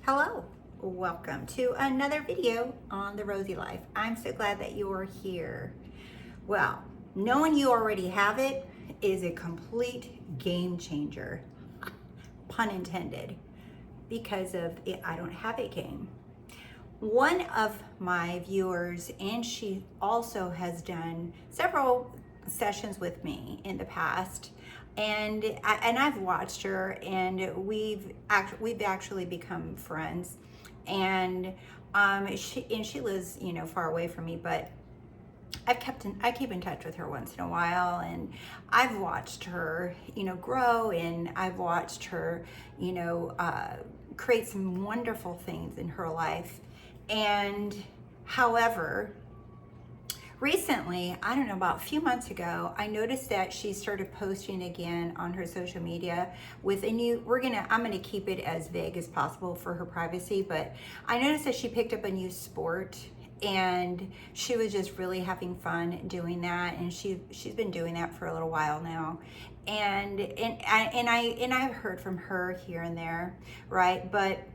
Hello, welcome to another video on the Rosy Life. I'm so glad that you're here. Well, knowing you already have it is a complete game changer, pun intended, because of it, I don't have a game. One of my viewers, and she also has done several sessions with me in the past, and I've watched her, and we've actually become friends, and she lives far away from me, but I keep in touch with her once in a while, and I've watched her grow, and I've watched her create some wonderful things in her life. And however, recently, I don't know, about a few months ago, I noticed that she started posting again on her social media with a new, I'm gonna keep it as vague as possible for her privacy, but I noticed that she picked up a new sport, and she was just really having fun doing that, and she's been doing that for a little while now. And I've heard from her here and there, right? But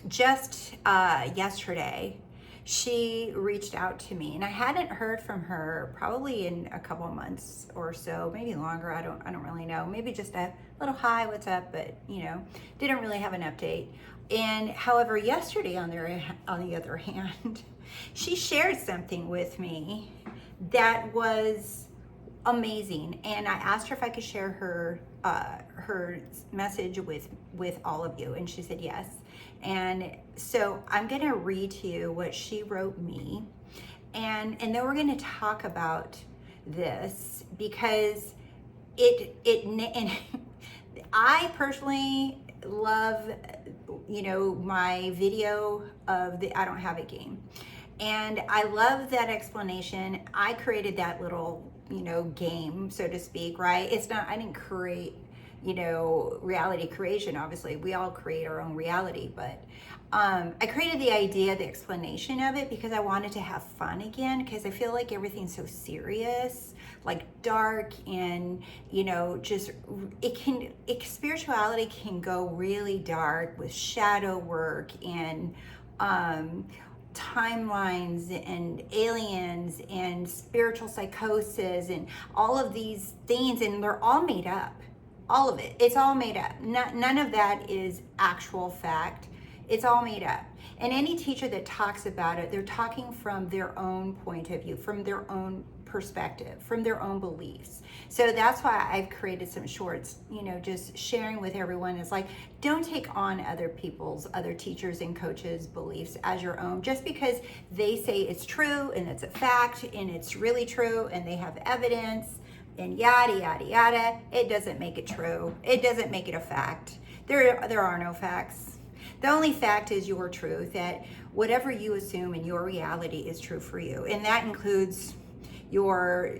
just yesterday, she reached out to me, and I hadn't heard from her probably in a couple of months or so, maybe longer. I don't really know. Maybe just a little hi, what's up, but didn't really have an update. And however, yesterday on the other hand, she shared something with me that was amazing, and I asked her if I could share her message with all of you, and she said yes. And so I'm gonna read to you what she wrote me, and then we're gonna talk about this, because and I personally love my video of the I don't have a game, and I love that explanation. I created that little game, so to speak, right? It's not, I didn't create reality creation. Obviously we all create our own reality, but I created the idea, the explanation of it, because I wanted to have fun again, because I feel like everything's so serious, like dark, and just spirituality can go really dark with shadow work and timelines and aliens and spiritual psychosis and all of these things, and they're all made up. All of it, it's all made up. None of that is actual fact. It's all made up. And any teacher that talks about it, they're talking from their own point of view, from their own perspective, from their own beliefs. So that's why I've created some shorts, just sharing with everyone. Is like, don't take on other teachers and coaches' beliefs as your own, just because they say it's true and it's a fact and it's really true and they have evidence and yada yada yada. It doesn't make it true. It doesn't make it a fact. There are no facts. The only fact is your truth, that whatever you assume in your reality is true for you, and that includes your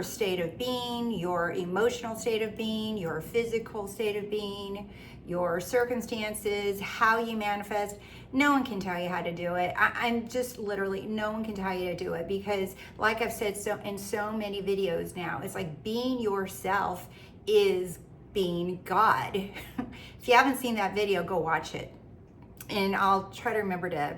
state of being, your emotional state of being, your physical state of being, your circumstances, how you manifest. No one can tell you how to do it. I'm just literally, no one can tell you to do it, because like I've said in so many videos now, it's like being yourself is being God. If you haven't seen that video, go watch it, and I'll try to remember to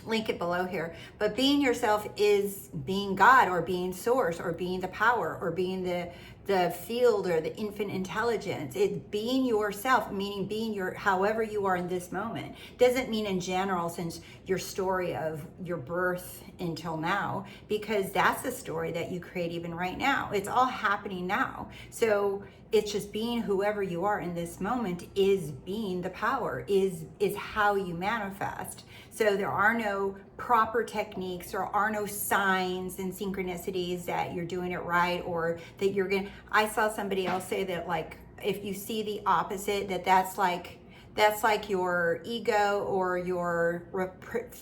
link it below here. But being yourself is being God, or being source, or being the power, or being the field, or the infinite intelligence. It's being yourself, meaning being however you are in this moment. Doesn't mean in general, since your story of your birth until now, because that's the story that you create even right now. It's all happening now. So it's just being whoever you are in this moment is being the power, is how you manifest. So there are no proper techniques, there are no signs and synchronicities that you're doing it right, or that you're gonna, I saw somebody else say that, like, if you see the opposite, that's like your ego or your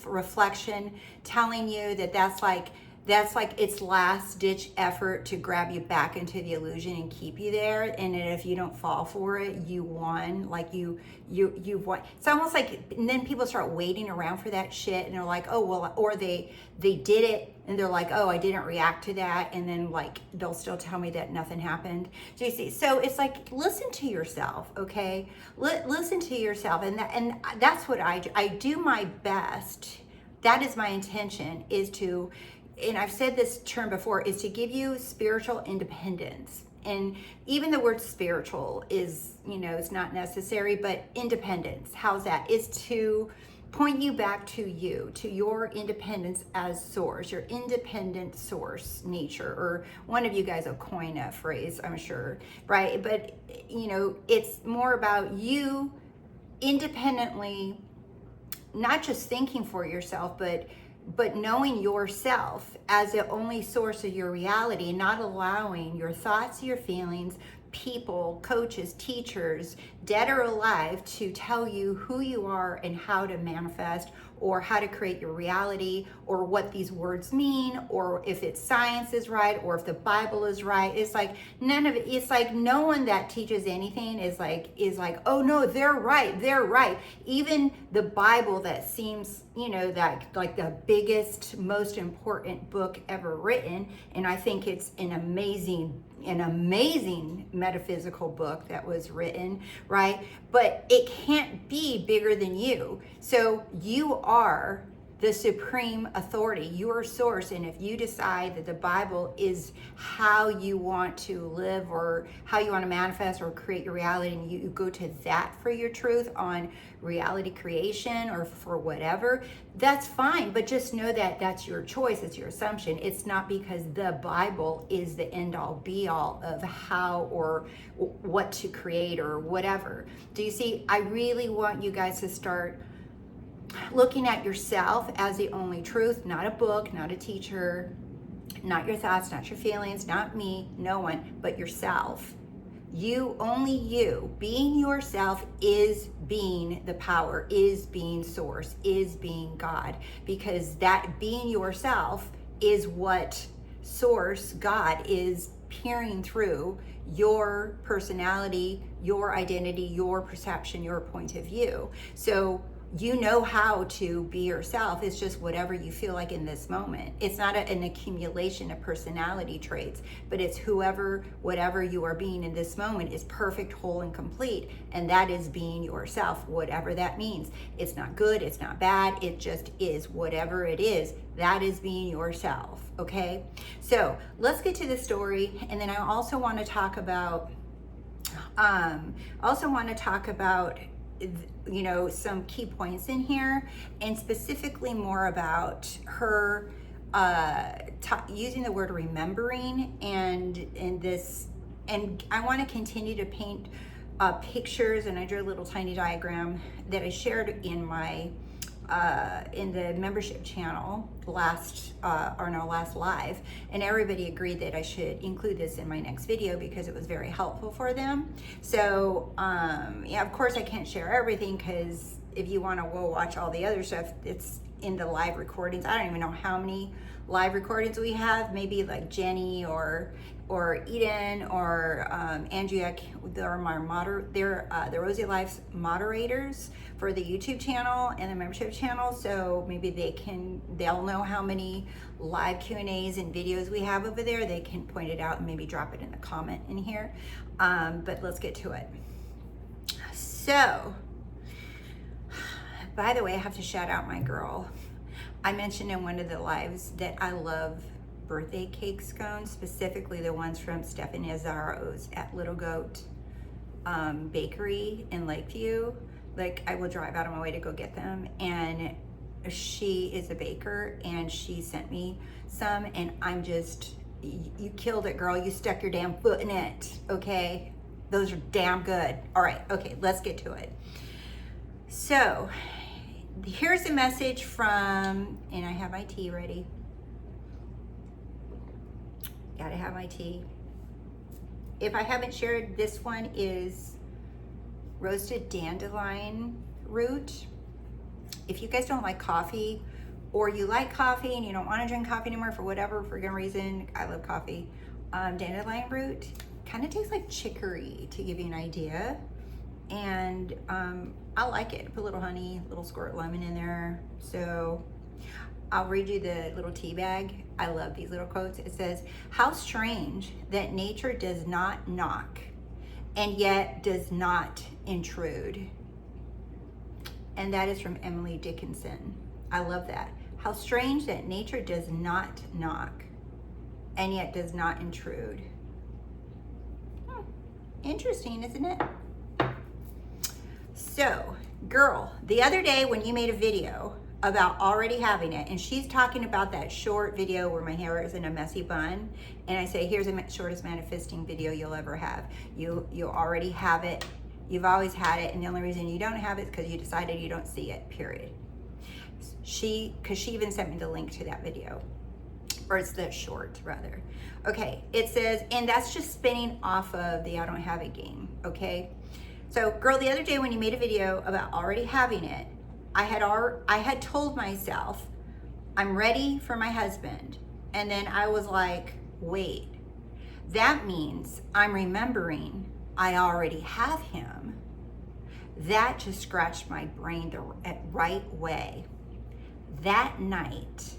reflection telling you that's like That's like its last ditch effort to grab you back into the illusion and keep you there. And then if you don't fall for it, you won. Like you won. It's almost like, and then people start waiting around for that shit, and they're like, oh well, or they did it and they're like, oh, I didn't react to that, and then like they'll still tell me that nothing happened. Do you see? So it's like, listen to yourself, okay? Listen to yourself, and that's what I do my best. That is my intention, is to, and I've said this term before, is to give you spiritual independence. And even the word spiritual is, it's not necessary, but independence, how's that? Is to point you back to you, to your independence as source, your independent source nature, or one of you guys will coin a phrase, I'm sure, right? But, it's more about you independently, not just thinking for yourself, but knowing yourself as the only source of your reality, not allowing your thoughts, your feelings, people, coaches, teachers, dead or alive, to tell you who you are and how to manifest, or how to create your reality, or what these words mean, or if it's science is right, or if the Bible is right. It's like none of it. It's like no one that teaches anything is like, oh no, they're right. Even the Bible, that seems, that like the biggest, most important book ever written, and I think it's an amazing metaphysical book that was written, right? But it can't be bigger than you. So you are the supreme authority, your source. And if you decide that the Bible is how you want to live, or how you want to manifest or create your reality, and you go to that for your truth on reality creation or for whatever, that's fine. But just know that that's your choice, it's your assumption. It's not because the Bible is the end all be all of how or what to create or whatever. Do you see? I really want you guys to start looking at yourself as the only truth, not a book, not a teacher, not your thoughts, not your feelings, not me, no one, but yourself. You, only you, being yourself is being the power, is being source, is being God, because that being yourself is what source, God, is peering through your personality, your identity, your perception, your point of view. So you know how to be yourself. It's just whatever you feel like in this moment. It's not an accumulation of personality traits, but it's whatever you are being in this moment is perfect, whole, and complete. And that is being yourself, whatever that means. It's not good, it's not bad, it just is. Whatever it is, that is being yourself, okay? So let's get to the story. And then I also want to talk about, some key points in here, and specifically more about her using the word remembering, and I want to continue to paint pictures, and I drew a little tiny diagram that I shared in my in the membership channel last live, and everybody agreed that I should include this in my next video because it was very helpful for them. So of course I can't share everything, because if you want to go watch all the other stuff, it's in the live recordings. I don't even know how many live recordings we have. Maybe like Jenny or Eden or Andrea, they're the Rosey Life's moderators for the YouTube channel and the membership channel. So maybe they'll know how many live Q&As and videos we have over there. They can point it out and maybe drop it in a comment in here. But let's get to it. So, by the way, I have to shout out my girl. I mentioned in one of the lives that I love birthday cake scones, specifically the ones from Stephanie Azzaro's at Little Goat Bakery in Lakeview. Like, I will drive out of my way to go get them, and she is a baker, and she sent me some, and I'm just, you killed it, girl. You stuck your damn foot in it, okay? Those are damn good. All right, okay, let's get to it. So here's a message from, and I have my tea ready. Gotta have my tea. If I haven't shared, this one is roasted dandelion root. If you guys don't like coffee or you like coffee and you don't want to drink coffee anymore for whatever friggin' reason. I love coffee. Dandelion root kind of tastes like chicory, to give you an idea. And I like it. Put a little honey, a little squirt of lemon in there. So I'll read you the little tea bag. I love these little quotes. It says, "How strange that nature does not knock and yet does not intrude." And that is from Emily Dickinson. I love that. How strange that nature does not knock and yet does not intrude. Interesting, isn't it? So, girl, the other day when you made a video about already having it, and she's talking about that short video where my hair is in a messy bun, and I say, here's the shortest manifesting video you'll ever have. You already have it. You've always had it, and the only reason you don't have it is because you decided you don't see it, period. Because she even sent me the link to that video, or it's the short rather. Okay, it says, and that's just spinning off of the I don't have it game, okay? So girl, the other day when you made a video about already having it, I had told myself, I'm ready for my husband. And then I was like, wait, that means I'm remembering I already have him. That just scratched my brain the right way. That night,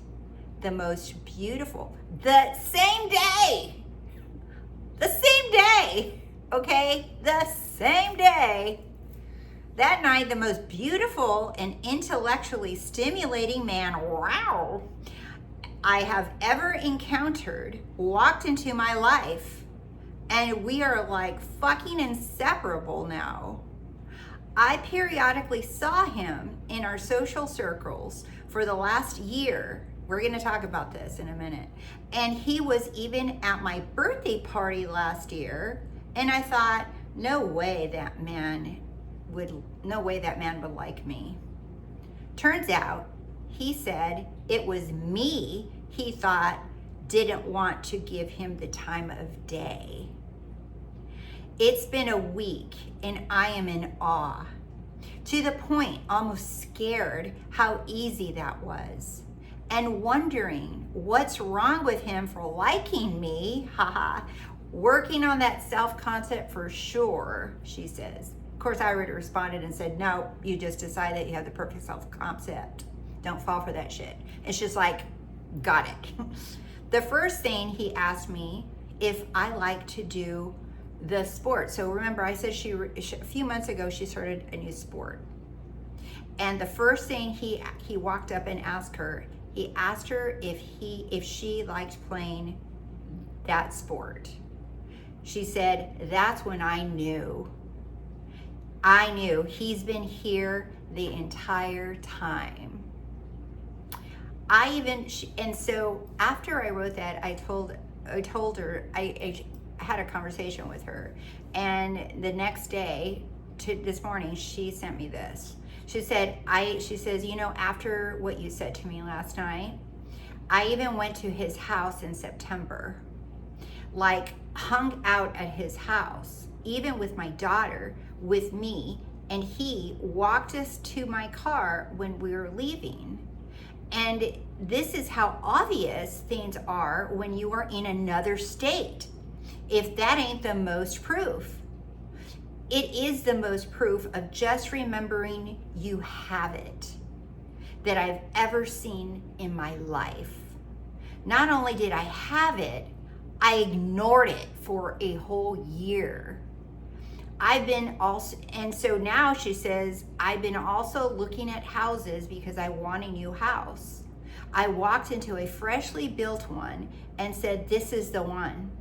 the most beautiful, the same day, okay? The same day, that night, the most beautiful and intellectually stimulating man, wow, I have ever encountered walked into my life, and we are like fucking inseparable now. I periodically saw him in our social circles for the last year. We're going to talk about this in a minute. And he was even at my birthday party last year, and I thought, no way that man would like me. Turns out he said it was me he thought didn't want to give him the time of day. It's been a week and I am in awe, to the point almost scared how easy that was, and wondering what's wrong with him for liking me. Haha. Working on that self-concept for sure, she says. Of course, I already responded and said, no, you just decide that you have the perfect self-concept. Don't fall for that shit. It's just like, got it. The first thing he asked me if I like to do the sport. So remember, I said a few months ago, she started a new sport. And the first thing he walked up and asked her, he asked her if she liked playing that sport. She said, that's when I knew he's been here the entire time. And so after I wrote that, I told her, I had a conversation with her, and the next day, this morning, she sent me this. She says, after what you said to me last night, I even went to his house in September, like hung out at his house, even with my daughter, with me, and he walked us to my car when we were leaving. And this is how obvious things are when you are in another state. If that ain't the most proof, it is the most proof of just remembering you have it that I've ever seen in my life. Not only did I have it, I ignored it for a whole year. And so now she says, I've been also looking at houses because I want a new house. I walked into a freshly built one and said, this is the one.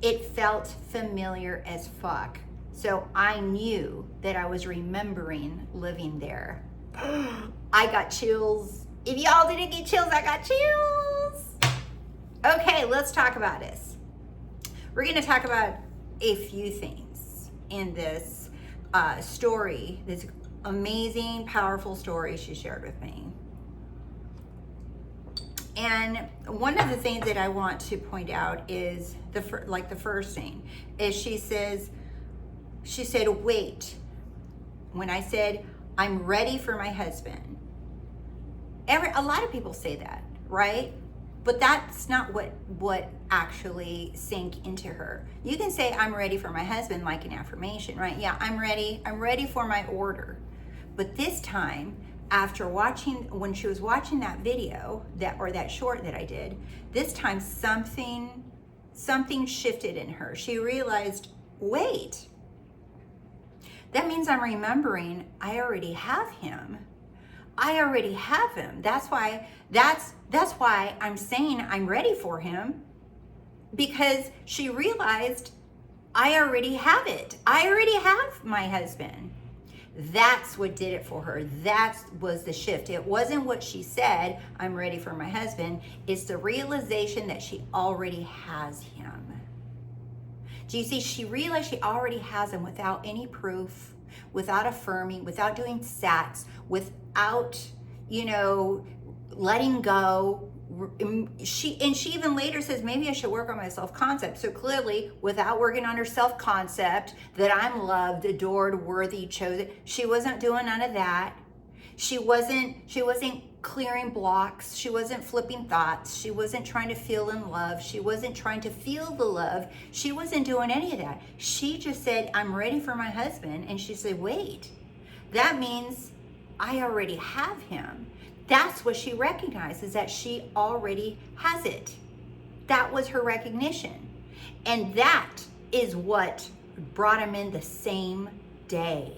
It felt familiar as fuck. So I knew that I was remembering living there. I got chills. If y'all didn't get chills, I got chills. Okay, let's talk about this. We're going to talk about a few things in this story, this amazing, powerful story she shared with me. And one of the things that I want to point out is the first thing is she said, wait, when I said, I'm ready for my husband, A lot of people say that, right? But that's not what actually sank into her. You can say, I'm ready for my husband, like an affirmation, right? Yeah, I'm ready for my order. But this time, after when she was watching that video, that short that I did, this time something shifted in her. She realized, wait, that means I'm remembering I already have him. I already have him. That's why I'm saying I'm ready for him, because she realized I already have it. I already have my husband. That's what did it for her. That was the shift. It wasn't what she said, I'm ready for my husband. It's the realization that she already has him. Do you see? She realized she already has him without any proof, without affirming, without doing sats, without, letting go. She even later says, maybe I should work on my self-concept. So clearly, without working on her self-concept, that I'm loved, adored, worthy, chosen, she wasn't doing none of that. She wasn't clearing blocks. She wasn't flipping thoughts. She wasn't trying to feel in love. She wasn't trying to feel the love. She wasn't doing any of that. She just said, I'm ready for my husband. And she said, wait, that means I already have him. That's what she recognizes, that she already has it. That was her recognition. And that is what brought him in the same day.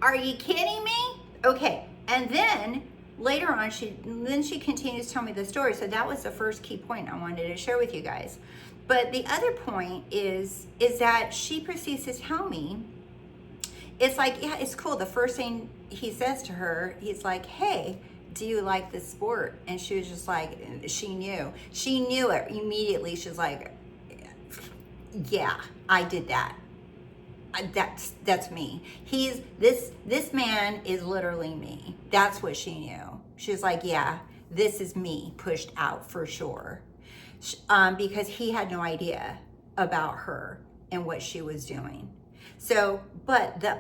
Are you kidding me? Okay, and then later on, she continues to tell me the story. So that was the first key point I wanted to share with you guys. But the other point is that she proceeds to tell me, it's like, yeah, it's cool. The first thing he says to her, he's like, hey, do you like this sport? And she was just like, she knew it immediately. She's like, yeah, I did that. That's me. This man is literally me. That's what she knew. She was like, yeah, this is me pushed out for sure. Because he had no idea about her and what she was doing. So, but the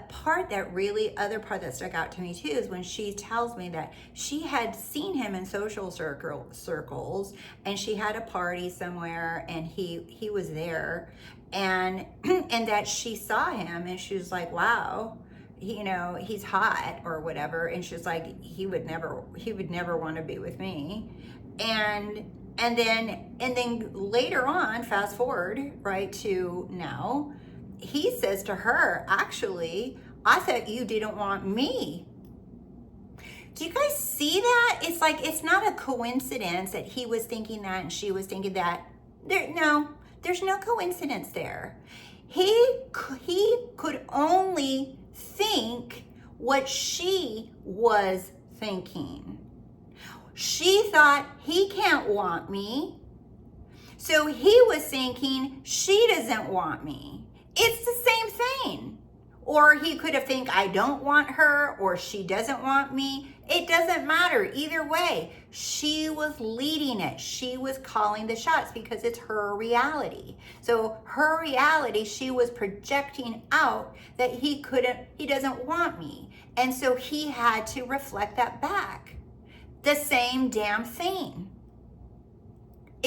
other part that stuck out to me too, is when she tells me that she had seen him in social circles, and she had a party somewhere, and he was there, and that she saw him, and she was like, wow, he's hot or whatever, and she's like, he would never want to be with me, and then later on, fast forward right to now. He says to her, actually, I thought you didn't want me. Do you guys see that? It's like, it's not a coincidence that he was thinking that and she was thinking that. There's no coincidence there. He could only think what she was thinking. She thought, he can't want me. So he was thinking, she doesn't want me. It's the same thing. Or he could have think, I don't want her, or she doesn't want me. It doesn't matter. Either way, she was leading it. She was calling the shots because it's her reality. So her reality, she was projecting out that he doesn't want me. And so he had to reflect that back. The same damn thing.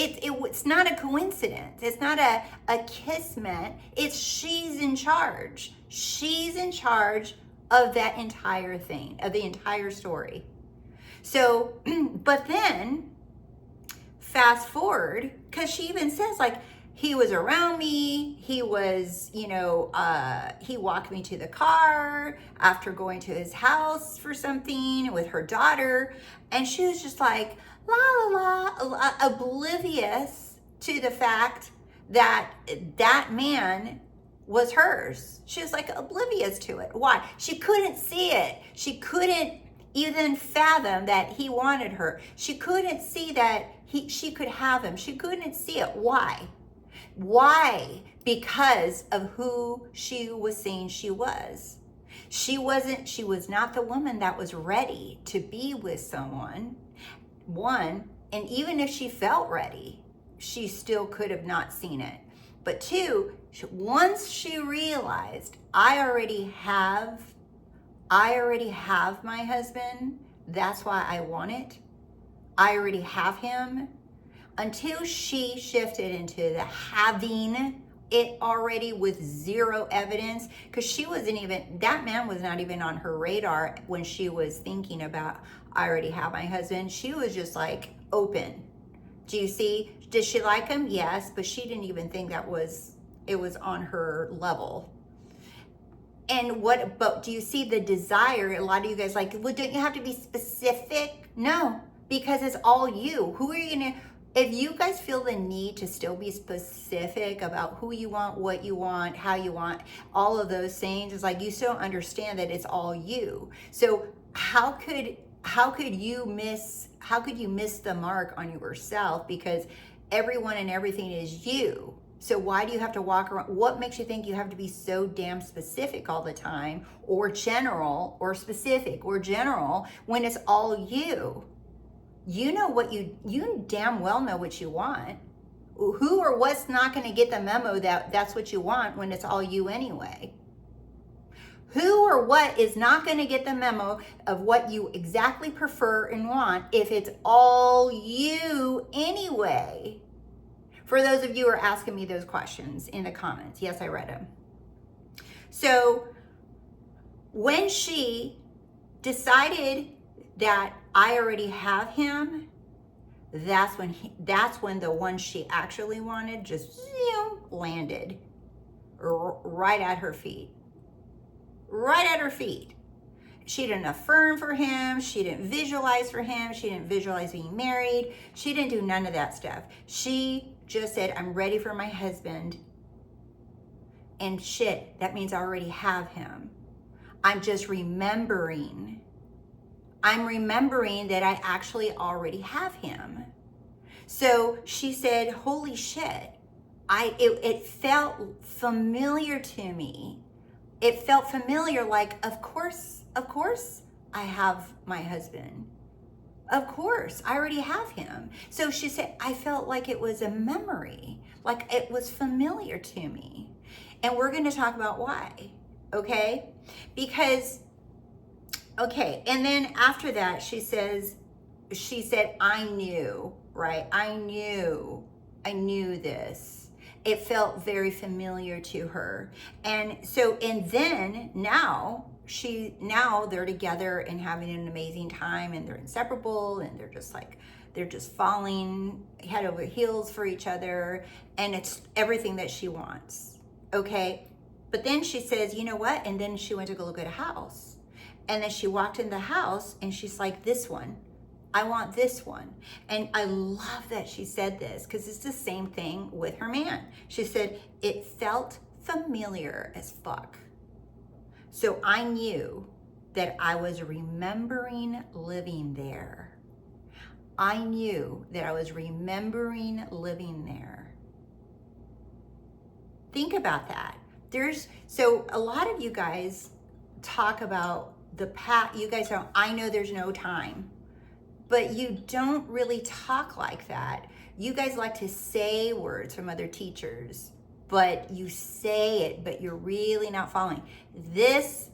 It's not a coincidence. It's not a kismet. It's she's in charge. She's in charge of that entire thing, of the entire story. So, but then fast forward, because she even says, like, he was around me. He was, he walked me to the car after going to his house for something with her daughter. And she was just like, la la la, oblivious to the fact that that man was hers. She was like oblivious to it. Why? She couldn't see it. She couldn't even fathom that he wanted her. She couldn't see that she could have him. She couldn't see it. Why? Why? Because of who she was saying she was. She was not the woman that was ready to be with someone. One, and even if she felt ready, she still could have not seen it. But two, once she realized, I already have my husband, That's why I want it. I already have him. Until she shifted into the having it already with zero evidence, because she wasn't even, that man was not even on her radar when she was thinking about, I already have my husband. She was just like open. Do you see? Did she like him? Yes, but she didn't even think it was on her level. And but do you see the desire? A lot of you guys like, well, don't you have to be specific? No, because it's all you. Who are you gonna, if you guys feel the need to still be specific about who you want, what you want, how you want, all of those things, it's like you still understand that it's all you. So how could you miss the mark on yourself? Because everyone and everything is you. So why do you have to walk around? What makes you think you have to be so damn specific all the time, or general, or specific, or general, when it's all you? You know what you damn well know what you want. Who or what's not going to get the memo that that's what you want when it's all you anyway? Who or what is not going to get the memo of what you exactly prefer and want if it's all you anyway? For those of you who are asking me those questions in the comments, yes, I read them. So when she decided that I already have him, that's when the one she actually wanted just landed right at her feet. Right at her feet. She didn't affirm for him. She didn't visualize for him. She didn't visualize being married. She didn't do none of that stuff. She just said, I'm ready for my husband. And shit, that means I already have him. I'm just remembering. I'm remembering that I actually already have him. So she said, holy shit. It felt familiar to me. It felt familiar, like, of course, I have my husband. Of course, I already have him. So she said, I felt like it was a memory, like it was familiar to me. And we're going to talk about why, okay? Because, okay, and then after that, she said, I knew, right? I knew this. It felt very familiar to her. And then now they're together and having an amazing time, and they're inseparable, and they're just falling head over heels for each other, and it's everything that she wants. Okay. But then she says, you know what? And then she went to go look at a house, and then she walked in the house and she's like, this one. I want this one. And I love that she said this, because it's the same thing with her man. She said, it felt familiar as fuck. So I knew that I was remembering living there. I knew that I was remembering living there. Think about that. So a lot of you guys talk about the past. You guys don't, I know there's no time. But you don't really talk like that. You guys like to say words from other teachers, but you say it, but you're really not following. This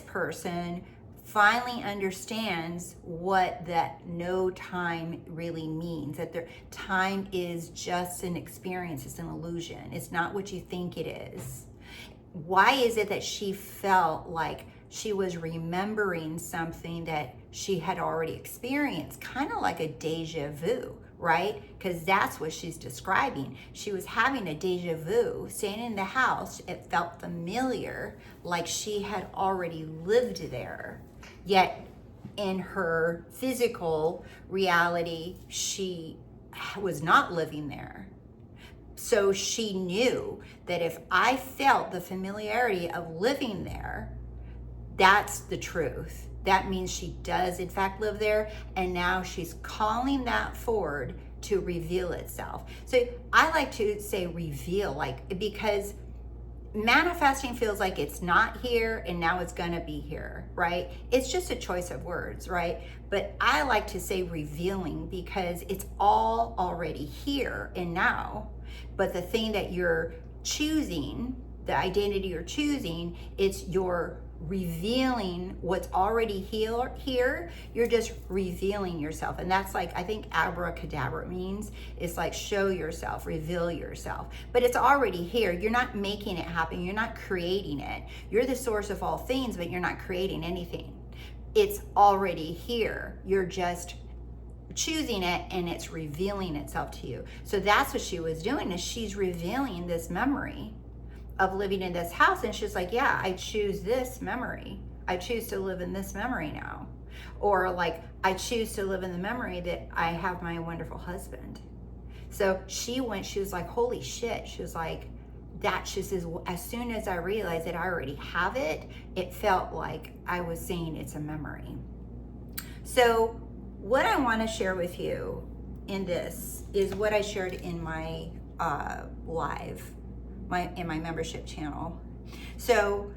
person finally understands what that no time really means, that their time is just an experience, it's an illusion. It's not what you think it is. Why is it that she felt like she was remembering something that she had already experienced, kind of like a deja vu, right? Because that's what she's describing. She was having a deja vu, staying in the house. It felt familiar, like she had already lived there. Yet in her physical reality, she was not living there. So she knew that if I felt the familiarity of living there, that's the truth. That means she does in fact live there, and now she's calling that forward to reveal itself. So I like to say reveal, like, because manifesting feels like it's not here and now it's gonna be here, right? It's just a choice of words, right? But I like to say revealing, because it's all already here and now. But the thing that you're choosing, the identity you're choosing, it's your revealing what's already here. You're just revealing yourself. And that's like, I think abracadabra means, it's like show yourself, reveal yourself. But it's already here. You're not making it happen. You're not creating it. You're the source of all things, but you're not creating anything. It's already here. You're just choosing it, and it's revealing itself to you. So that's what she was doing, is she's revealing this memory of living in this house. And she's like, yeah, I choose this memory. I choose to live in this memory now. Or like, I choose to live in the memory that I have my wonderful husband. So she was like, holy shit. She was like, that just is, as soon as I realized that I already have it, it felt like I was saying it's a memory. So what I want to share with you in this is what I shared in my live, in my membership channel. So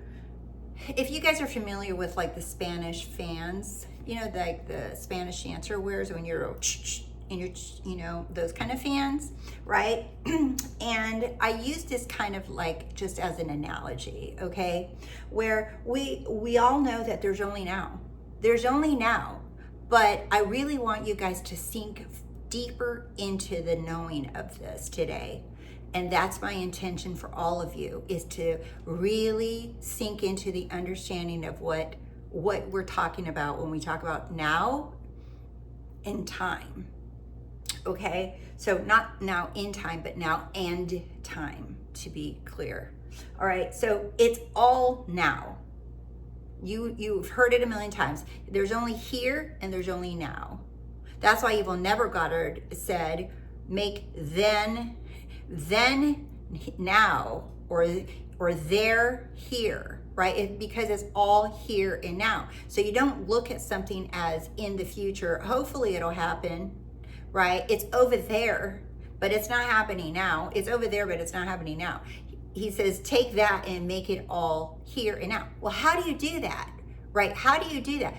if you guys are familiar with like the Spanish fans, you know, like the Spanish dancer wears when you're and you're, you know, those kind of fans, right? And I use this kind of like just as an analogy, okay? Where we all know that there's only now. There's only now. But I really want you guys to sink deeper into the knowing of this today. And that's my intention for all of you, is to really sink into the understanding of what we're talking about when we talk about now and time. Okay? So not now in time, but now and time, to be clear. All right, so it's all now. You've heard it a million times. There's only here and there's only now. That's why Evil Never Goddard said, make then now, or there here, right? Because it's all here and now. So you don't look at something as in the future. Hopefully it'll happen, right? It's over there, but it's not happening now. It's over there, but it's not happening now. He says, take that and make it all here and now. Well, how do you do that, right? How do you do that?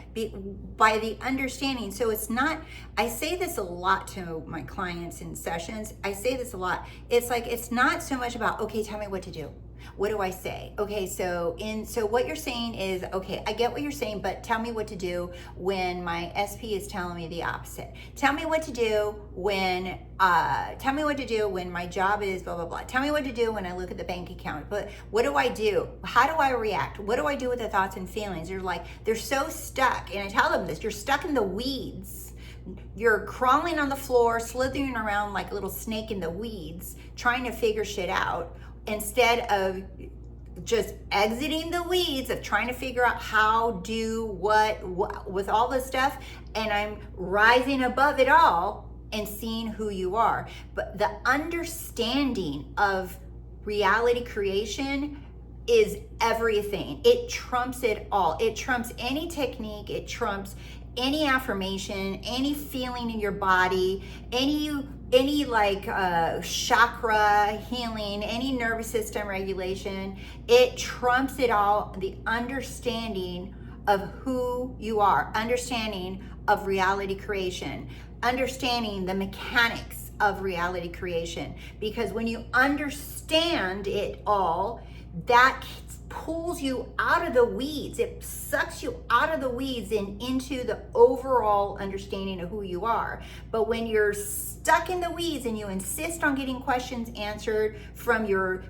By the understanding. So it's not, I say this a lot to my clients in sessions. I say this a lot. It's like, it's not so much about, okay, tell me what to do. What do I say? Okay, so what you're saying is, okay, I get what you're saying, but tell me what to do when my SP is telling me the opposite. Tell me what to do when my job is blah, blah, blah. Tell me what to do when I look at the bank account. But what do I do? How do I react? What do I do with the thoughts and feelings? They're so stuck. And I tell them this, you're stuck in the weeds. You're crawling on the floor, slithering around like a little snake in the weeds, trying to figure shit out, instead of just exiting the weeds of trying to figure out how, do, what with all this stuff. And I'm rising above it all and seeing who you are. But the understanding of reality creation is everything. It trumps it all. It trumps any technique. It trumps any affirmation, any feeling in your body, any like chakra healing, any nervous system regulation. It trumps it all. The understanding of who you are, understanding of reality creation, understanding the mechanics of reality creation. Because when you understand it all, that pulls you out of the weeds. It sucks you out of the weeds and into the overall understanding of who you are. But when you're stuck in the weeds and you insist on getting questions answered from your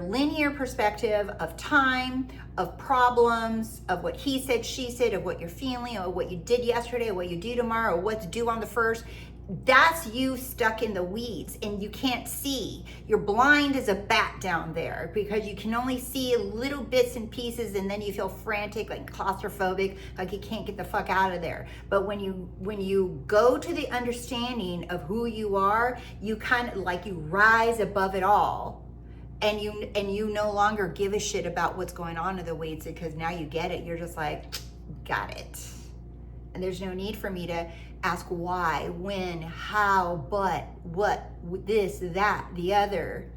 linear perspective of time, of problems, of what he said, she said, of what you're feeling, or what you did yesterday, or what you do tomorrow, or what's due on the 1st, that's you stuck in the weeds and you can't see. You're blind as a bat down there because you can only see little bits and pieces, and then you feel frantic, like claustrophobic, like you can't get the fuck out of there. But when you go to the understanding of who you are, you kind of like, you rise above it all. And you no longer give a shit about what's going on in the weeds, because now you get it. You're just like, got it. And there's no need for me to ask why, when, how, but, what, this, that, the other.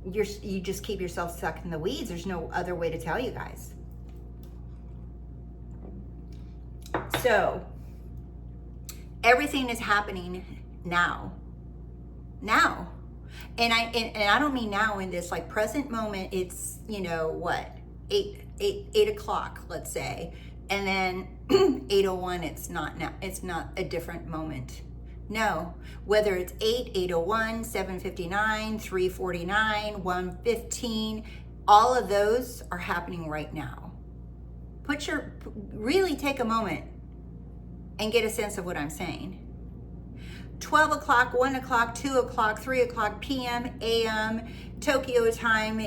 You just keep yourself stuck in the weeds. There's no other way to tell you guys. So everything is happening now. Now. And I don't mean now in this like present moment. It's, you know, what, 8 o'clock, let's say, and then 8:01, it's not now, it's not a different moment. No, whether it's 8:01, 7:59, 3:49, 1:15, all of those are happening right now. Really take a moment and get a sense of what I'm saying. 12 o'clock, 1 o'clock, 2 o'clock, 3 o'clock, PM, AM, Tokyo time,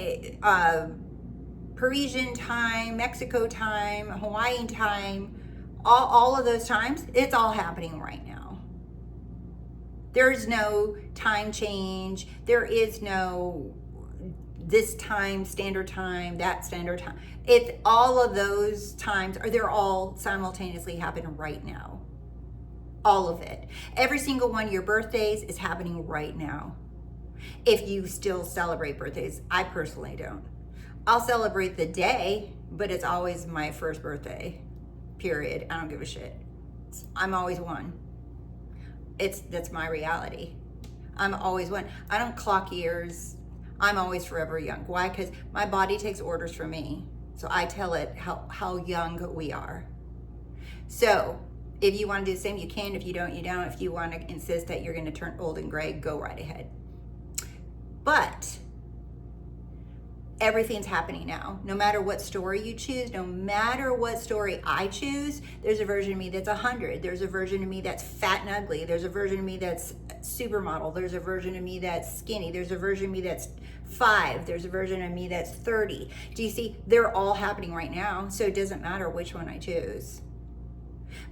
Parisian time, Mexico time, Hawaiian time, all of those times, it's all happening right now. There's no time change. There is no this time, standard time, that standard time. It's all of those times, they're all simultaneously happening right now. All of it. Every single one of your birthdays is happening right now. If you still celebrate birthdays, I personally don't. I'll celebrate the day, but it's always my first birthday, period. I don't give a shit. I'm always one. That's my reality. I'm always one. I don't clock years. I'm always forever young. Why? Because my body takes orders from me. So I tell it how young we are. So if you want to do the same, you can. If you don't, you don't. If you want to insist that you're going to turn old and gray, go right ahead. But everything's happening now. No matter what story you choose, no matter what story I choose, there's a version of me that's 100. There's a version of me that's fat and ugly. There's a version of me that's supermodel. There's a version of me that's skinny. There's a version of me that's 5. There's a version of me that's 30. Do you see? They're all happening right now. So it doesn't matter which one I choose.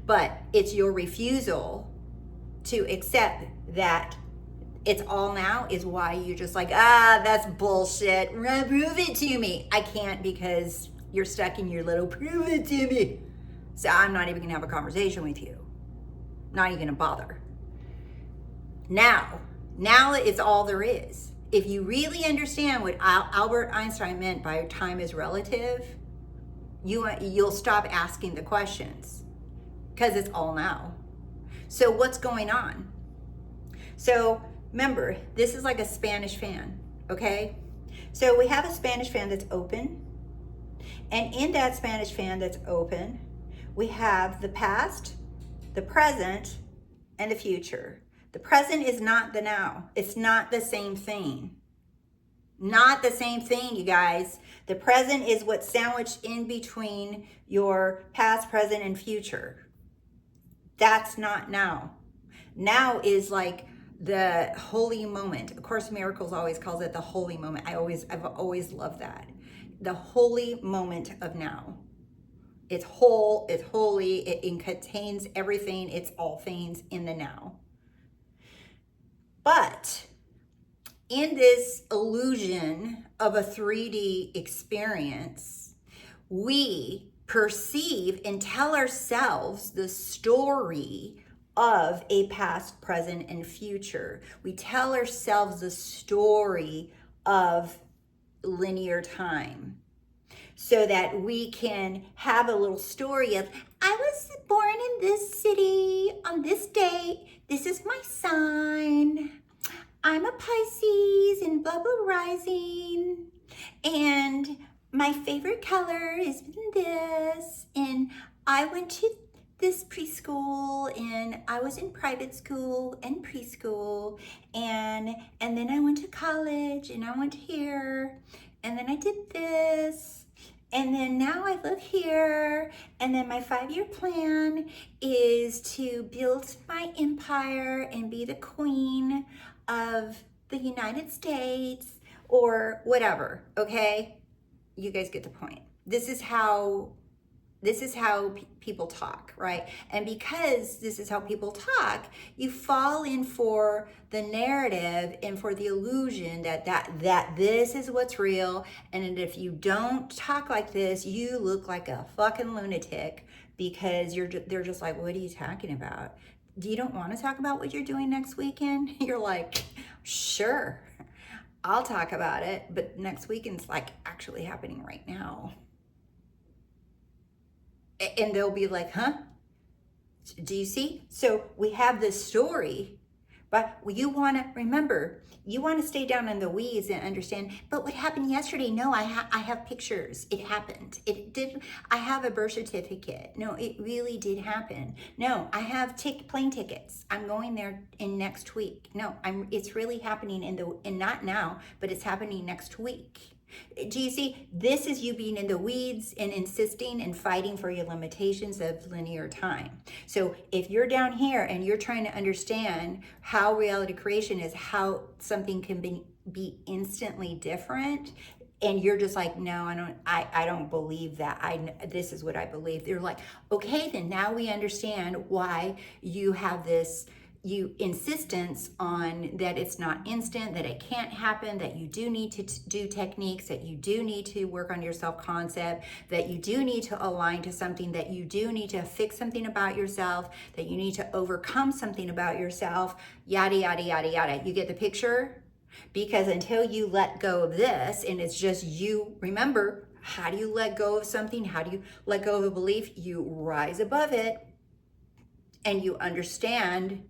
But it's your refusal to accept that it's all now is why you're just like, that's bullshit. Prove it to me. I can't because you're stuck in your little prove it to me. So I'm not even gonna have a conversation with you. Not even gonna bother. Now it's all there is. If you really understand what Albert Einstein meant by time is relative, you'll stop asking the questions because it's all now. So what's going on? So remember, this is like a Spanish fan, okay? So we have a Spanish fan that's open. And in that Spanish fan that's open, we have the past, the present, and the future. The present is not the now. It's not the same thing. Not the same thing, you guys. The present is what's sandwiched in between your past, present, and future. That's not now. Now is like the holy moment. Of Course in Miracles always calls it the holy moment. I've always loved that. The holy moment of now. It's whole, it's holy, it contains everything, it's all things in the now. But in this illusion of a 3D experience, we perceive and tell ourselves the story of a past, present, and future. We tell ourselves the story of linear time so that we can have a little story of, I was born in this city on this date. This is my sign. I'm a Pisces in blah, blah, rising. And my favorite color is this. And I went to this preschool and I was in private school and preschool and then I went to college and I went here and then I did this and then now I live here and then my 5-year plan is to build my empire and be the queen of the United States or whatever, okay? You guys get the point. This is how people talk, right? And because this is how people talk, you fall in for the narrative and for the illusion that this is what's real. And if you don't talk like this, you look like a fucking lunatic because they're just like, what are you talking about? You don't want to talk about what you're doing next weekend? You're like, sure, I'll talk about it. But next weekend's like actually happening right now. And they'll be like, huh? Do you see? So we have this story, But you want to remember, you want to stay down in the weeds and understand, but what happened yesterday? No, I have pictures. It happened. It did. I have a birth certificate. No, it really did happen. No, I have plane tickets. I'm going there in next week. No, it's really happening and not now, but it's happening next week. Do you see? This is you being in the weeds and insisting and fighting for your limitations of linear time. So if you're down here and you're trying to understand how reality creation is, how something can be instantly different, and you're just like, no, I don't believe that. This is what I believe. They're like, okay, then now we understand why you have this insistence on that it's not instant, that it can't happen, that you do need to do techniques, that you do need to work on your self-concept, that you do need to align to something, that you do need to fix something about yourself, that you need to overcome something about yourself, yada, yada, yada, yada. You get the picture? Because until you let go of this and it's just you, remember, how do you let go of something? How do you let go of a belief? You rise above it and you understand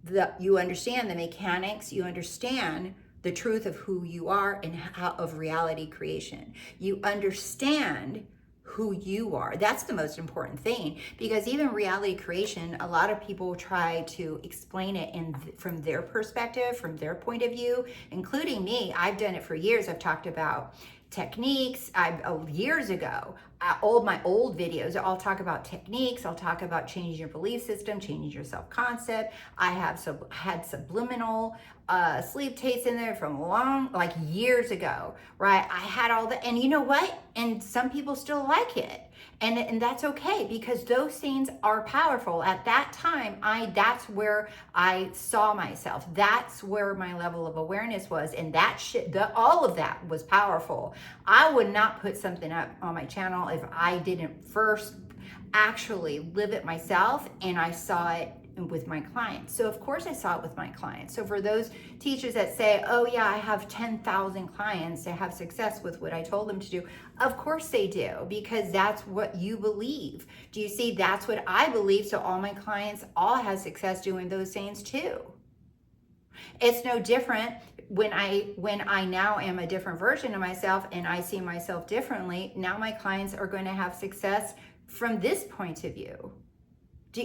the mechanics, you understand the truth of who you are and how of reality creation. You understand who you are. That's the most important thing, because even reality creation, a lot of people try to explain it from their perspective, from their point of view, including me. I've done it for years. I've talked about techniques. Years ago, my old videos, I'll talk about techniques. I'll talk about changing your belief system, changing your self-concept. I have had subliminal sleep tapes in there from like years ago, right? I had all that, and you know what? And some people still like it. And that's okay, because those things are powerful. At that time, that's where I saw myself. That's where my level of awareness was. And all of that was powerful. I would not put something up on my channel if I didn't first actually live it myself and I saw it with my clients. So of course I saw it with my clients. So for those teachers that say, oh yeah, I have 10,000 clients that have success with what I told them to do, of course they do, because that's what you believe. Do you see? That's what I believe. So all my clients all have success doing those things too. It's no different when I now am a different version of myself and I see myself differently. Now my clients are going to have success from this point of view.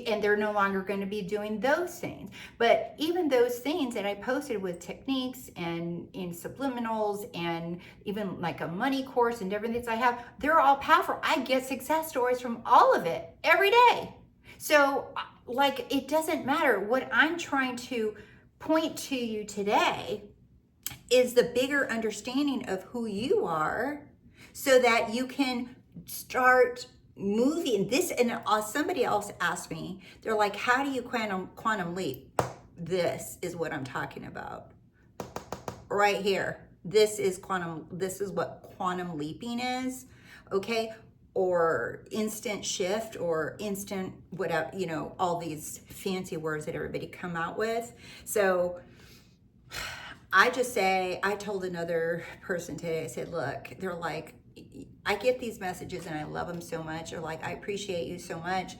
And they're no longer going to be doing those things. But even those things that I posted with techniques and in subliminals and even like a money course and different things I have, they're all powerful. I get success stories from all of it every day. So like, it doesn't matter. What I'm trying to point to you today is the bigger understanding of who you are, so that you can start moving this. And somebody else asked me, they're like, how do you quantum leap? This is what I'm talking about right here. This is what quantum leaping is, okay? Or instant shift, or instant whatever, all these fancy words that everybody come out with. So I told another person today, I said, look, they're like, I get these messages and I love them so much. Or like, I appreciate you so much.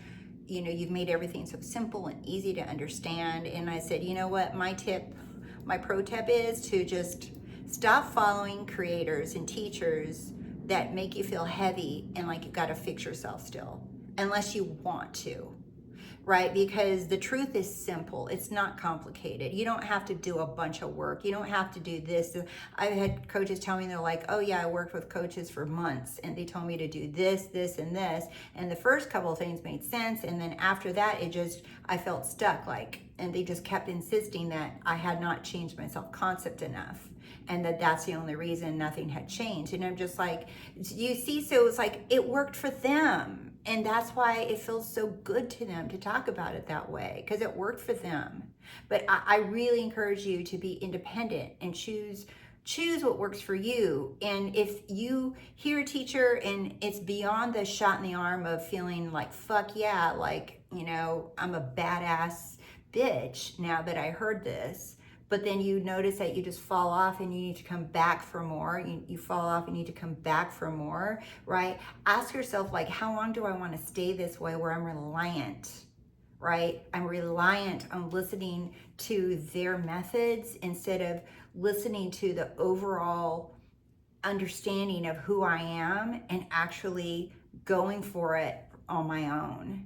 You've made everything so simple and easy to understand. And I said, you know what? My pro tip is to just stop following creators and teachers that make you feel heavy and like you got to fix yourself still, unless you want to. Right? Because the truth is simple. It's not complicated. You don't have to do a bunch of work. You don't have to do this. I've had coaches tell me, they're like, oh yeah, I worked with coaches for months and they told me to do this, this, and this. And the first couple of things made sense. And then after that, I felt stuck, and they just kept insisting that I had not changed my self-concept enough. And that's the only reason nothing had changed. And I'm just like, you see, so it's like, it worked for them. And that's why it feels so good to them to talk about it that way, because it worked for them. But I really encourage you to be independent and choose what works for you. And if you hear a teacher and it's beyond the shot in the arm of feeling like, fuck yeah, I'm a badass bitch now that I heard this, but then you notice that you just fall off and you need to come back for more. You fall off and you need to come back for more, right? Ask yourself, how long do I want to stay this way where I'm reliant right? I'm reliant on listening to their methods instead of listening to the overall understanding of who I am and actually going for it on my own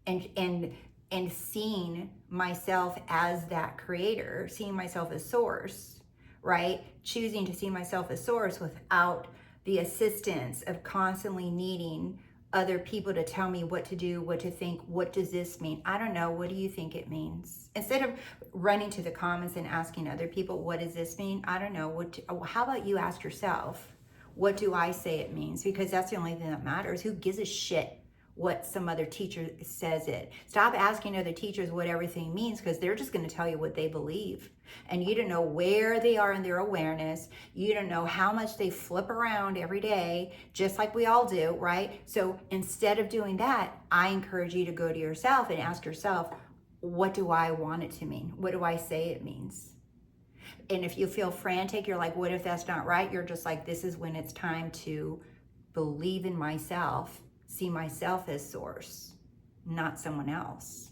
and seeing myself as that creator, seeing myself as source, right? Choosing to see myself as source without the assistance of constantly needing other people to tell me what to do, what to think, what does this mean? I don't know, what do you think it means? Instead of running to the comments and asking other people, what does this mean? I don't know, how about you ask yourself, what do I say it means? Because that's the only thing that matters. Who gives a shit what some other teacher says it? Stop asking other teachers what everything means, because they're just going to tell you what they believe. And you don't know where they are in their awareness. You don't know how much they flip around every day, just like we all do, right? So instead of doing that, I encourage you to go to yourself and ask yourself, what do I want it to mean? What do I say it means? And if you feel frantic, you're like, what if that's not right? You're just like, this is when it's time to believe in myself, see myself as source, not someone else.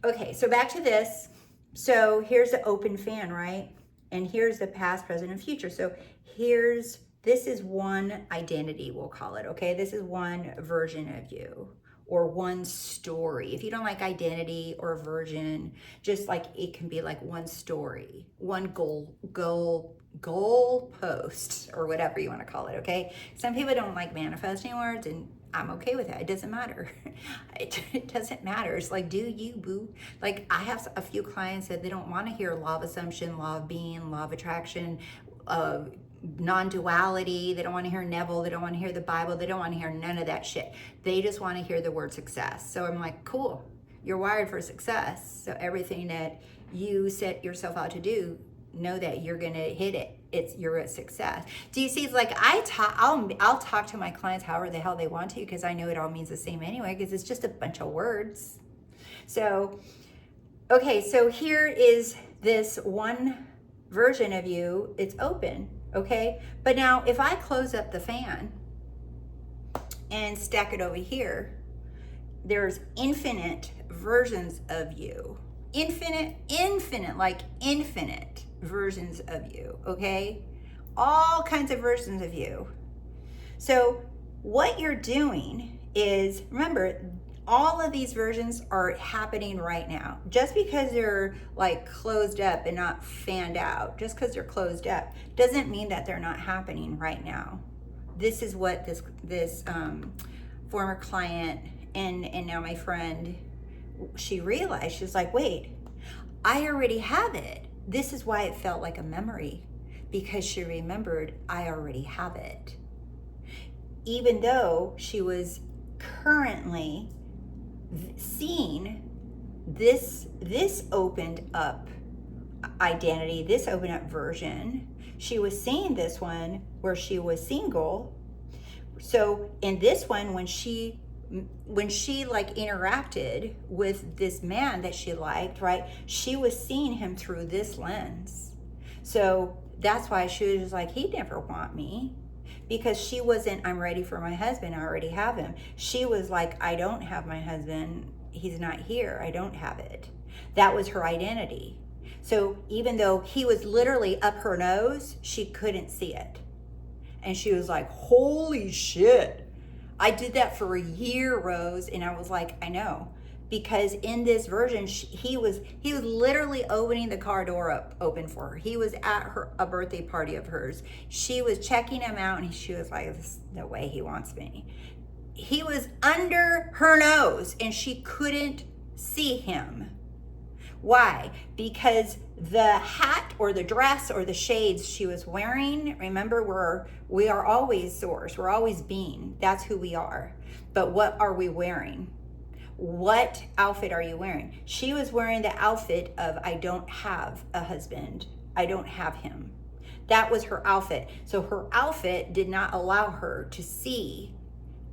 Okay, so back to this. So here's the open fan, right? And here's the past, present, and future. So this is one identity, we'll call it, okay? This is one version of you, or one story. If you don't like identity or version, just like it can be like one story, one goal post, or whatever you want to call it, okay? Some people don't like manifesting words, and I'm okay with that. It doesn't matter. It doesn't matter. It's like, do you, boo? Like, I have a few clients that they don't want to hear law of assumption, law of being, law of attraction, non-duality. They don't want to hear Neville. They don't want to hear the Bible. They don't want to hear none of that shit. They just want to hear the word success. So I'm like, cool. You're wired for success. So everything that you set yourself out to do, know that you're gonna hit it. You're a success. Do you see? It's like I'll talk to my clients however the hell they want to, because I know it all means the same anyway, because it's just a bunch of words. So, okay, so here is this one version of you. It's open, okay? But now if I close up the fan and stack it over here, there's infinite versions of you. Infinite, like infinite versions of you, okay? All kinds of versions of you. So what you're doing is, remember, all of these versions are happening right now. Just because they're like closed up and not fanned out, just because they're closed up, doesn't mean that they're not happening right now. This is what this former client and now my friend, she realized. She's like, wait, I already have it. This is why it felt like a memory, because she remembered I already have it. Even though she was currently seeing this opened up identity, this opened up version, she was seeing this one where she was single. So in this one, when she like interacted with this man that she liked, right, she was seeing him through this lens. So that's why she was like, he'd never want me, because she wasn't, I'm ready for my husband, I already have him. She was like, I don't have my husband, he's not here, I don't have it. That was her identity. So even though he was literally up her nose, she couldn't see it. And she was like, holy shit. I did that for a year, Rose, and I was like, I know, because in this version, he was literally opening the car door open for her. He was at a birthday party of hers. She was checking him out, and she was like, "This is no way he wants me." He was under her nose, and she couldn't see him. Why? Because the hat or the dress or the shades she was wearing, remember, we are always source. We're always being. That's who we are. But what are we wearing? What outfit are you wearing? She was wearing the outfit of, I don't have a husband. I don't have him. That was her outfit. So her outfit did not allow her to see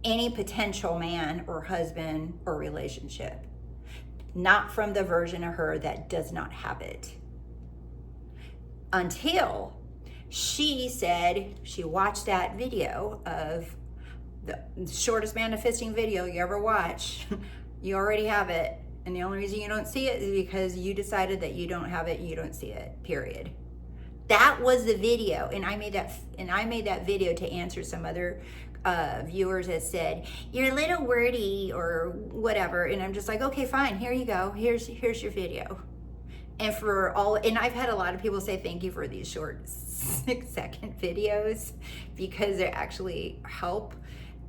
any potential man or husband or relationship. Not from the version of her that does not have it. Until she said she watched that video of the shortest manifesting video you ever watch. You already have it. And the only reason you don't see it is because you decided that you don't have it and you don't see it, period. That was the video. And I made that video to answer some other viewers that said, you're a little wordy or whatever. And I'm just like, okay, fine, here you go. Here's your video. And I've had a lot of people say thank you for these short 6-second videos because they actually help.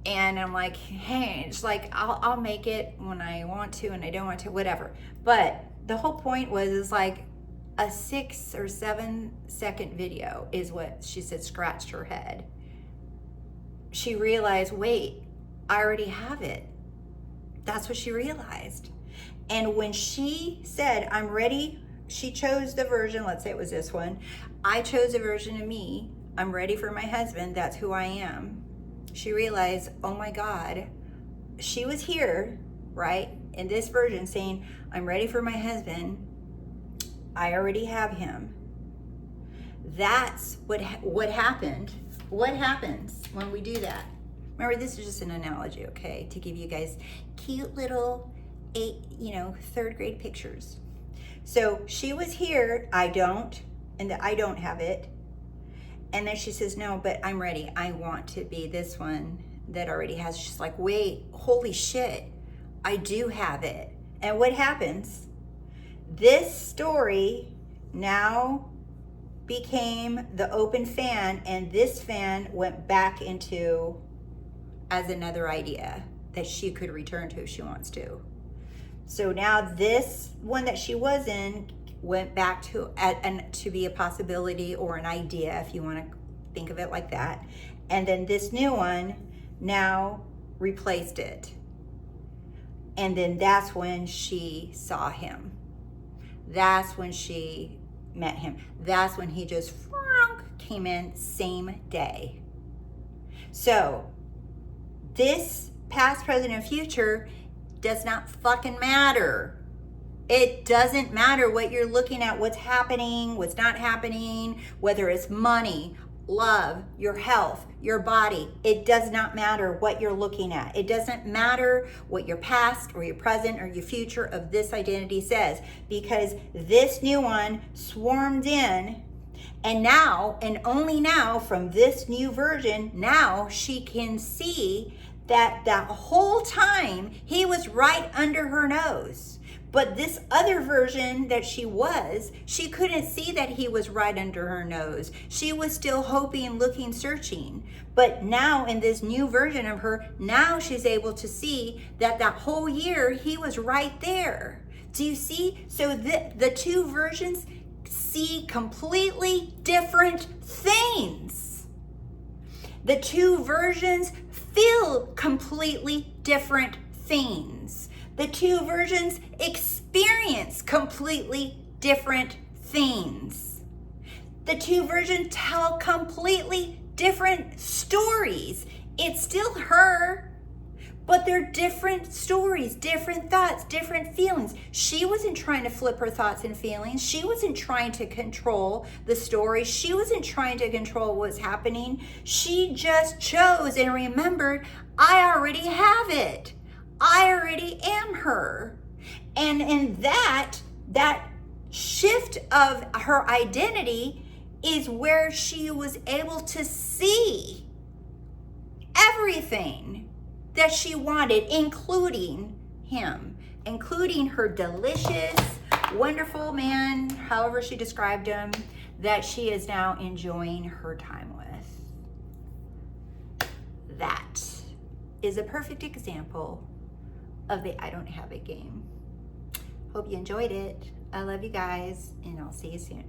And I'm like, hey, it's like, I'll make it when I want to and I don't want to, whatever. But the whole point is like a 6 or 7 second video is what she said scratched her head. She realized, wait, I already have it. That's what she realized. And when she said, I'm ready, she chose the version, let's say it was this one. I chose a version of me. I'm ready for my husband. That's who I am. She realized, oh my God, she was here, right? In this version saying, I'm ready for my husband. I already have him. That's what happened. What happens when we do that? Remember, this is just an analogy, okay? To give you guys cute little 3rd grade pictures. So she was here, I don't, and I don't have it. And then she says, no, but I'm ready. I want to be this one that already has. She's like, wait, holy shit, I do have it. And what happens? This story now became the open fan, and this fan went back into as another idea that she could return to if she wants to. So now this one that she was in went back to be a possibility or an idea, if you want to think of it like that. And then this new one now replaced it. And then that's when she saw him. That's when she met him. That's when he just came in same day. So this past, present, and future does not fucking matter. It doesn't matter what you're looking at, what's happening, what's not happening, whether it's money, love, your health, your body. It does not matter what you're looking at. It doesn't matter what your past or your present or your future of this identity says, because this new one swarmed in, and now, and only now, from this new version, now she can see that the whole time he was right under her nose. But this other version that she couldn't see that he was right under her nose. She was still hoping, looking, searching. But now in this new version of her, now she's able to see that whole year he was right there. Do you see? So the two versions see completely different things. The two versions feel completely different things. The two versions experience completely different things. The two versions tell completely different stories. It's still her, but they're different stories, different thoughts, different feelings. She wasn't trying to flip her thoughts and feelings. She wasn't trying to control the story. She wasn't trying to control what's happening. She just chose and remembered, I already have it. I already am her. And in that shift of her identity is where she was able to see everything that she wanted, including him, including her delicious, wonderful man, however she described him, that she is now enjoying her time with. That is a perfect example of the I don't have it game. Hope you enjoyed it. I love you guys, and I'll see you soon.